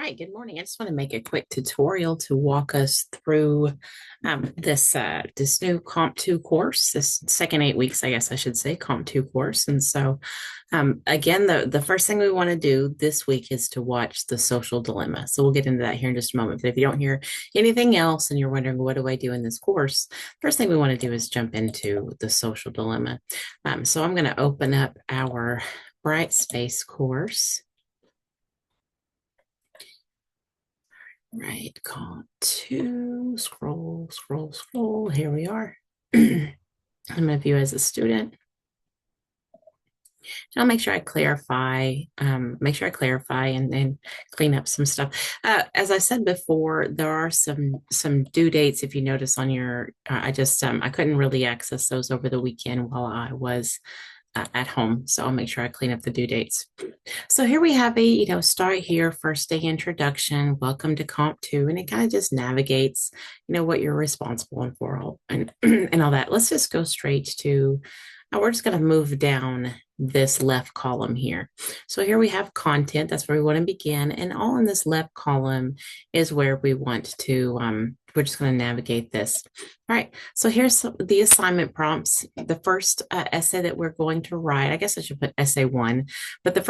right, good morning. I just want to make a quick tutorial to walk us through this new Comp 2 course, this second 8 weeks, I guess I should say, Comp 2 course. And so again, the first thing we want to do this week is to watch The Social Dilemma. So we'll get into that here in just a moment. But if you don't hear anything else and you're wondering, what do I do in this course? First thing we want to do is jump into The Social Dilemma. So I'm going to open up our Brightspace course. Right, Comp 2, scroll, scroll, scroll. Here we are. I'm going to view as a student. And I'll make sure I clarify, and then clean up some stuff. As I said before, there are some due dates. If you notice on your, I couldn't really access those over the weekend while I was at home. So I'll make sure I clean up the due dates. So here we have start here, first day introduction, welcome to Comp 2, and it kind of just navigates, what you're responsible for all, and all that. Let's just go straight to, we're just going to move down this left column here. So here we have content. That's where we want to begin. And all in this left column is where we want to, we're just going to navigate this. All right. So here's the assignment prompts. The first essay that we're going to write, I guess I should put essay 1, but the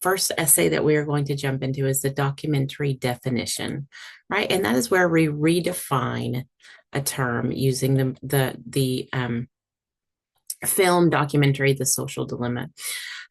first essay that we are going to jump into is the documentary definition, right? And that is where we redefine a term using the film documentary, The Social Dilemma.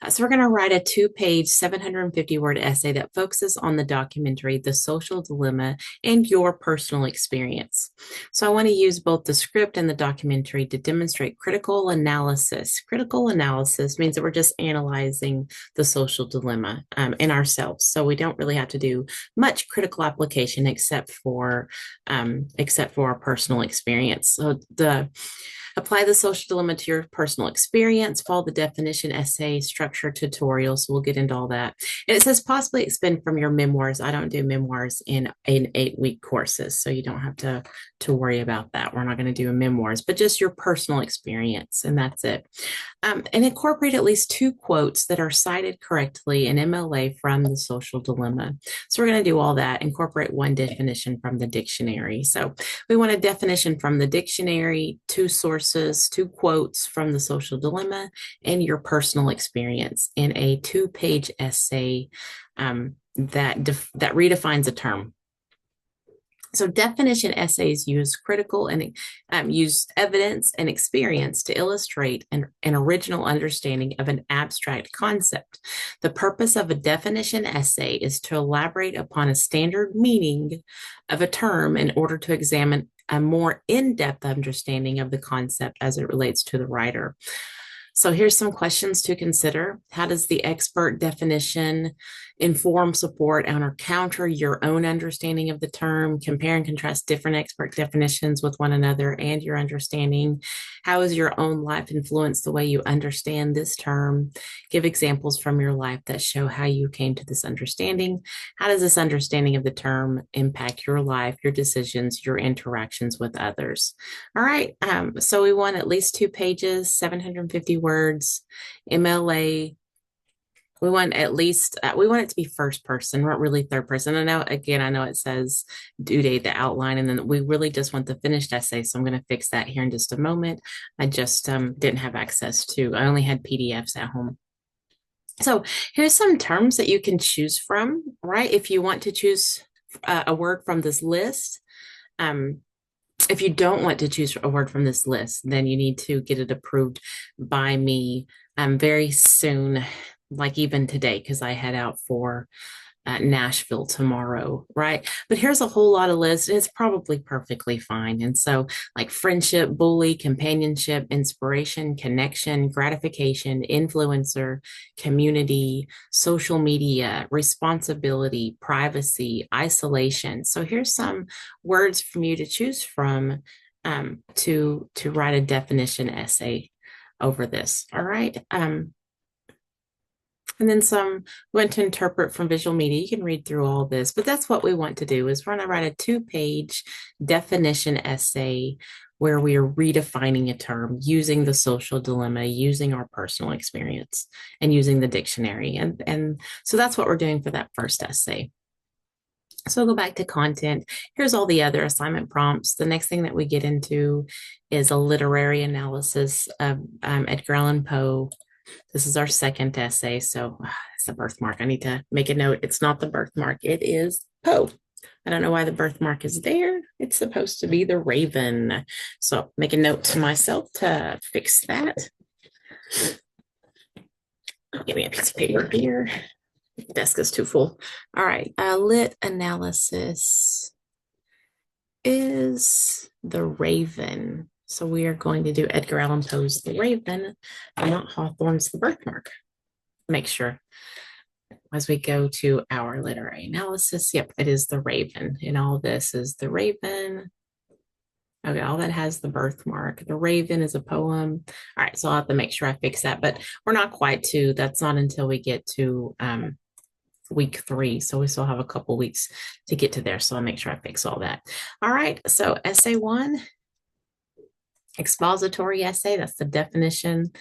So we're going to write a 2-page, 750-word essay that focuses on the documentary, The Social Dilemma, and your personal experience. So I want to use both the script and the documentary to demonstrate critical analysis. Critical analysis means that we're just analyzing the social dilemma in ourselves. So we don't really have to do much critical application except for our personal experience. So apply the social dilemma to your personal experience, follow the definition, essay, structure, tutorial. So we'll get into all that. And it says possibly expend from your memoirs. I don't do memoirs in 8-week courses, so you don't have to worry about that. We're not going to do memoirs, but just your personal experience, and that's it. And incorporate at least 2 quotes that are cited correctly in MLA from the social dilemma. So we're going to do all that, incorporate 1 definition from the dictionary. So we want a definition from the dictionary, 2 sources, 2 quotes from the social dilemma, and your personal experience in a 2-page essay that redefines a term. So definition essays use critical and use evidence and experience to illustrate an original understanding of an abstract concept. The purpose of a definition essay is to elaborate upon a standard meaning of a term in order to examine a more in-depth understanding of the concept as it relates to the writer. So here's some questions to consider. How does the expert definition inform, support, and/or counter your own understanding of the term? Compare and contrast different expert definitions with one another and your understanding. How has your own life influenced the way you understand this term? Give examples from your life that show how you came to this understanding. How does this understanding of the term impact your life, your decisions, your interactions with others? All right. So we want at least 2 pages, 750 words, MLA. We want at least, we want it to be first person, not really third person. I know it says due date, the outline, and then we really just want the finished essay. So I'm going to fix that here in just a moment. I just didn't have access to, I only had PDFs at home. So here's some terms that you can choose from, right? If you want to choose a word from this list, if you don't want to choose a word from this list, then you need to get it approved by me very soon, like even today, because I head out for Nashville tomorrow, right? But here's a whole lot of lists. It's probably perfectly fine. And so like friendship, bully, companionship, inspiration, connection, gratification, influencer, community, social media, responsibility, privacy, isolation. So here's some words from you to choose from to write a definition essay over this. All right. And then some went to interpret from visual media. You can read through all this, but that's what we want to do is we're going to write a 2-page definition essay where we are redefining a term using the social dilemma, using our personal experience, and using the dictionary. And so that's what we're doing for that first essay. So we'll go back to content. Here's all the other assignment prompts. The next thing that we get into is a literary analysis of Edgar Allan Poe. This is our second essay. So it's a birthmark. I need to make a note. It's not the birthmark. It is Poe. I don't know why the birthmark is there. It's supposed to be the raven. So make a note to myself to fix that. Give me a piece of paper here. The desk is too full. All right. Lit analysis is the raven. So we are going to do Edgar Allan Poe's The Raven, and not Hawthorne's The Birthmark. Make sure as we go to our literary analysis, yep, it is The Raven. And all this is The Raven. Okay, all that has the birthmark. The Raven is a poem. All right, so I'll have to make sure I fix that, but we're not quite to, that's not until we get to week 3. So we still have a couple weeks to get to there. So I'll make sure I fix all that. All right, so essay 1, expository essay, that's the definition.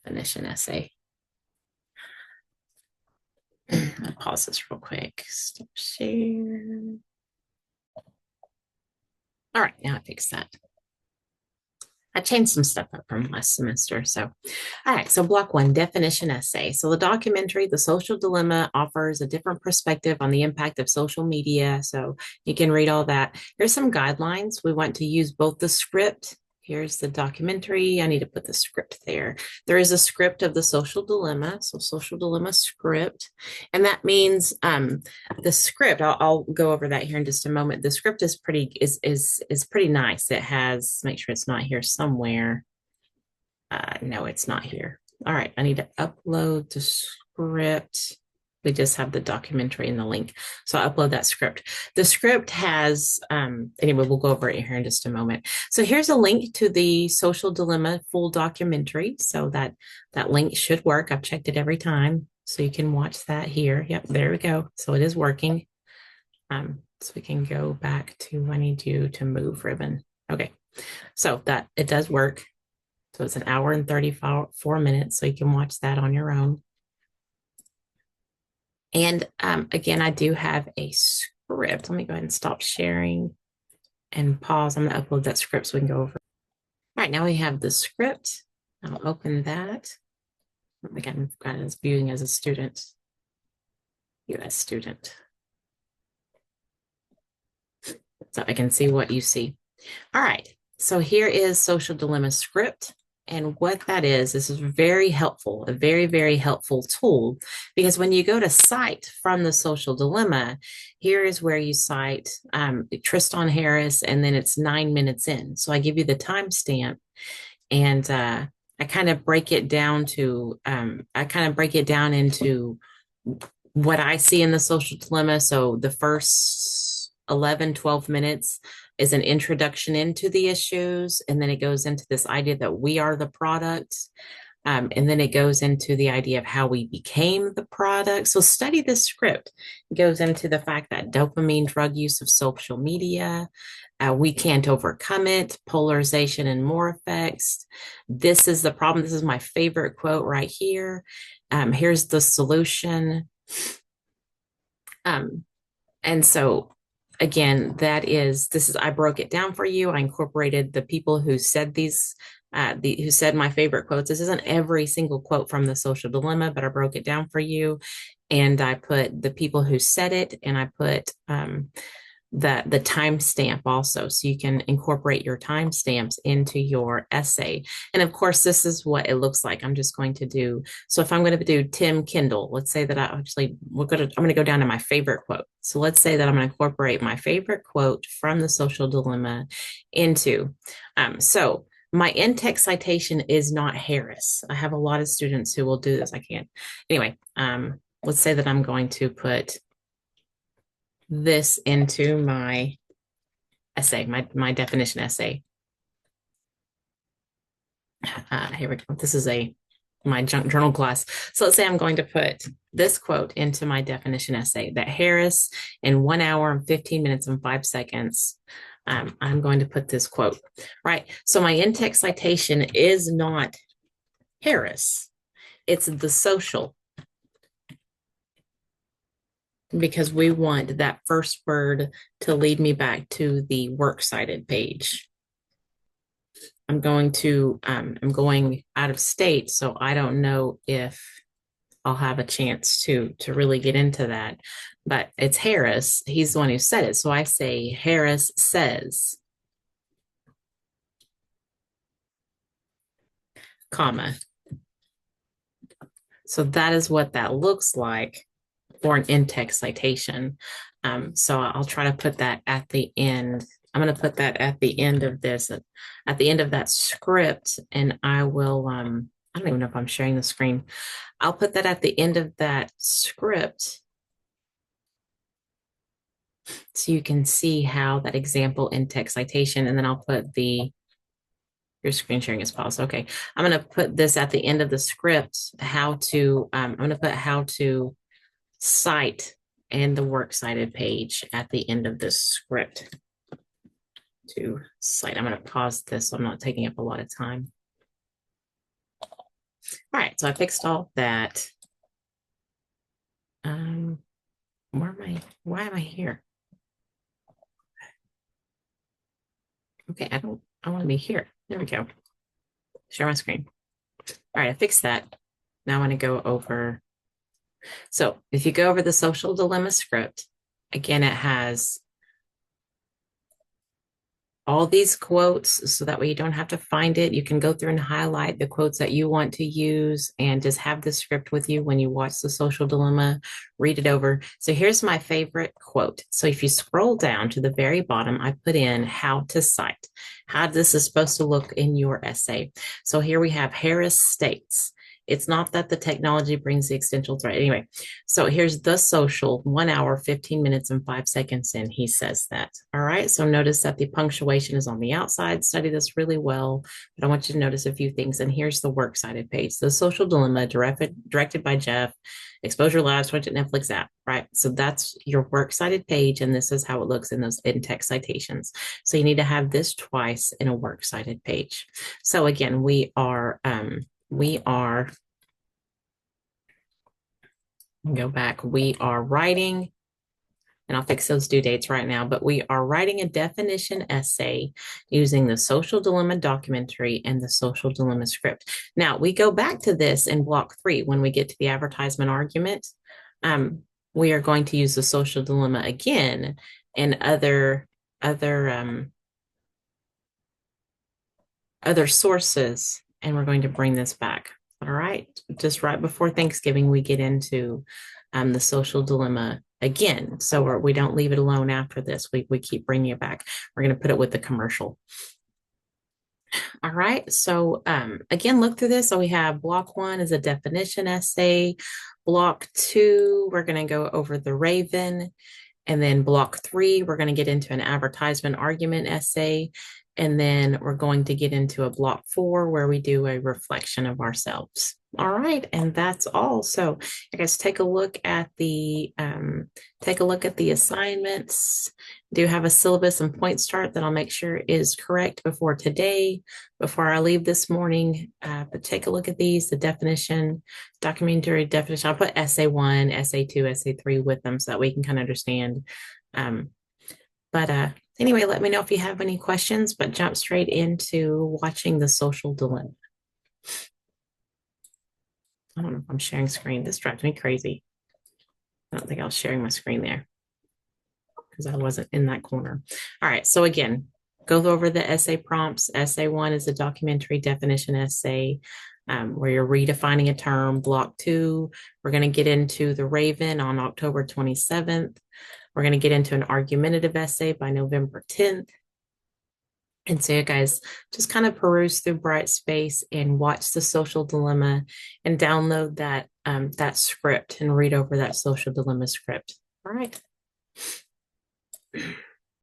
Definition essay. I'll pause this real quick. Stop share. All right, now I fixed that. I changed some stuff up from last semester. So, all right. So, block 1, definition essay. So, the documentary, The Social Dilemma, offers a different perspective on the impact of social media. So, you can read all that. Here's some guidelines. We want to use both the script. Here's the documentary. I need to put the script there. There is a script of The Social Dilemma. So, Social Dilemma script. And that means the script, I'll go over that here in just a moment. The script is pretty nice. It has, make sure it's not here somewhere. No, it's not here. All right, I need to upload the script. We just have the documentary and the link. So I'll upload that script. The script has, anyway, we'll go over it here in just a moment. So here's a link to the Social Dilemma full documentary. So that link should work. I've checked it every time. So you can watch that here. Yep, there we go. So it is working. So we can go back to, I need you to move ribbon. Okay, so that it does work. So it's an hour and 34 minutes. So you can watch that on your own. And again, I do have a script. Let me go ahead and stop sharing and pause. I'm going to upload that script so we can go over. All right, now we have the script. I'll open that. Again, I've got it as viewing as a student, US student. So I can see what you see. All right, so here is Social Dilemma script. And what that is very helpful, a very, very helpful tool, because when you go to cite from the Social Dilemma, here is where you cite Tristan Harris, and then it's 9 minutes in. So I give you the timestamp, and I kind of break it down to, into what I see in the Social Dilemma. So the first 11, 12 minutes is an introduction into the issues. And then it goes into this idea that we are the product. And then it goes into the idea of how we became the product. So study this script. It goes into the fact that dopamine drug use of social media, we can't overcome it, polarization and more effects. This is the problem. This is my favorite quote right here. Here's the solution. And so again, I broke it down for you. I incorporated the people who said these, who said my favorite quotes. This isn't every single quote from the Social Dilemma, but I broke it down for you. And I put the people who said it, and I put the timestamp also, so you can incorporate your timestamps into your essay. And of course, this is what it looks like. I'm just going to do, so if I'm going to do Tim Kendall, let's say that I'm going to go down to my favorite quote. So let's say that I'm going to incorporate my favorite quote from the Social Dilemma into, so my in-text citation is not Harris. I have a lot of students who will do this. I can't. Anyway, let's say that I'm going to put this into my essay, my definition essay. Here we go. This is my journal class. So let's say I'm going to put this quote into my definition essay, that Harris in 1 hour and 15 minutes and 5 seconds. I'm going to put this quote, right? So my in-text citation is not Harris. It's the social because we want that first word to lead me back to the works cited page. I'm going out of state, so I don't know if I'll have a chance to really get into that. But it's Harris. He's the one who said it. So I say Harris says, comma. So that is what that looks like for an in-text citation. So I'll try to put that at the end. I'm going to put that at the end of this, at the end of that script, and I will, I don't even know if I'm sharing the screen. I'll put that at the end of that script so you can see how that example in-text citation, and then I'll put your screen sharing is paused. Okay. I'm going to put this at the end of the script, I'm going to put how to cite and the works cited page at the end of this script to cite. I'm going to pause this so I'm not taking up a lot of time. All right, so I fixed all that. Why am I here? Okay, I want to be here. There we go. Share my screen. All right, I fixed that. Now I want to go over. So if you go over the social dilemma script, again, it has all these quotes so that way you don't have to find it. You can go through and highlight the quotes that you want to use and just have the script with you when you watch the social dilemma, read it over. So here's my favorite quote. So if you scroll down to the very bottom, I put in how to cite, how this is supposed to look in your essay. So here we have Harris states, it's not that the technology brings the existential threat. Anyway, so here's the social, 1 hour, 15 minutes, and 5 seconds in. He says that. All right. So notice that the punctuation is on the outside. Study this really well. But I want you to notice a few things. And here's the works cited page. The Social Dilemma, directed by Jeff, Exposure Labs, Project Netflix app. Right. So that's your works cited page. And this is how it looks in those in-text citations. So you need to have this twice in a works cited page. So again, we are go back. We are writing, and I'll fix those due dates right now, but we are writing a definition essay using the social dilemma documentary and the social dilemma script. Now we go back to this in block 3 when we get to the advertisement argument. We are going to use the social dilemma again and other sources, and we're going to bring this back. All right. Just right before Thanksgiving, we get into the social dilemma again. So we don't leave it alone after this. We keep bringing it back. We're going to put it with the commercial. All right. So again, look through this. So we have block 1 is a definition essay. Block 2, we're going to go over the Raven. And then block 3, we're going to get into an advertisement argument essay. And then we're going to get into a block 4 where we do a reflection of ourselves. All right, and that's all. So I guess take a look at the assignments. Do have a syllabus and points chart that I'll make sure is correct before today, before I leave this morning. But take a look at these, the definition, documentary definition. I'll put essay 1, essay 2, essay 3 with them so that we can kind of understand. Anyway, let me know if you have any questions, but jump straight into watching the social dilemma. I don't know if I'm sharing screen. This drives me crazy. I don't think I was sharing my screen there because I wasn't in that corner. All right. So again, go over the essay prompts. Essay 1 is a documentary definition essay where you're redefining a term. Block 2, we're going to get into the Raven on October 27th. We're going to get into an argumentative essay by November 10th. And so you guys just kind of peruse through Brightspace and watch the social dilemma and download that script and read over that social dilemma script. All right.